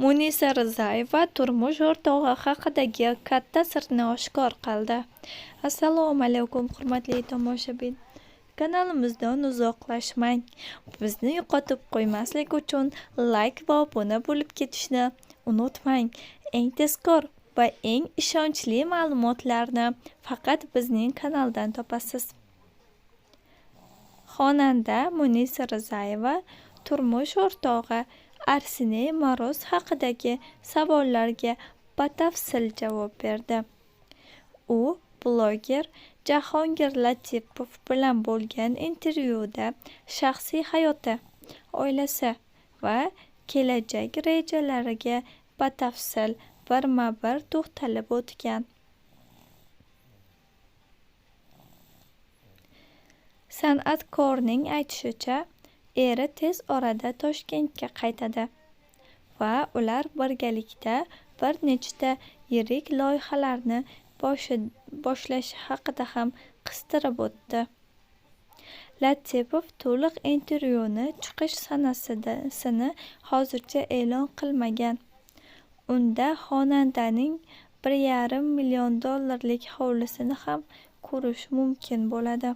Munisa Rizayeva turmush o'rtog'i haqidagi katta sirni oshkor qildi. Assalomu alaykum, hurmatli tomoshabin. Kanalimizdan uzoqlashmang. Bizni yo'qotib qo'ymaslik uchun like va obuna bo'lib ketishni unutmang. Eng tezkor va eng ishonchli ma'lumotlarni faqat bizning kanaldan topasiz. Xonanda Munisa Rizayeva turmush o'rtog'i Arsenij Moroz haqidagi savollarga batafsil javob berdi. U bloger Jahongir Latipov bilan bo'lgan intervyuda shaxsiy hayoti, oilasi va kelajak rejalariga batafsil birma-bir to'xtalib o'tgan. San'atkorning aytishicha, eri tez orada Toshkentga qaytadi va ular birgalikda bir nechta yirik loyihalarni boshlashi haqida ham qistirib o'tdi. Latipov to'liq intervyuni chiqish sanasini hozircha e'lon qilmagan. Unda xonandaning $1,5 million hovlisini ham ko'rish mumkin bo'ladi.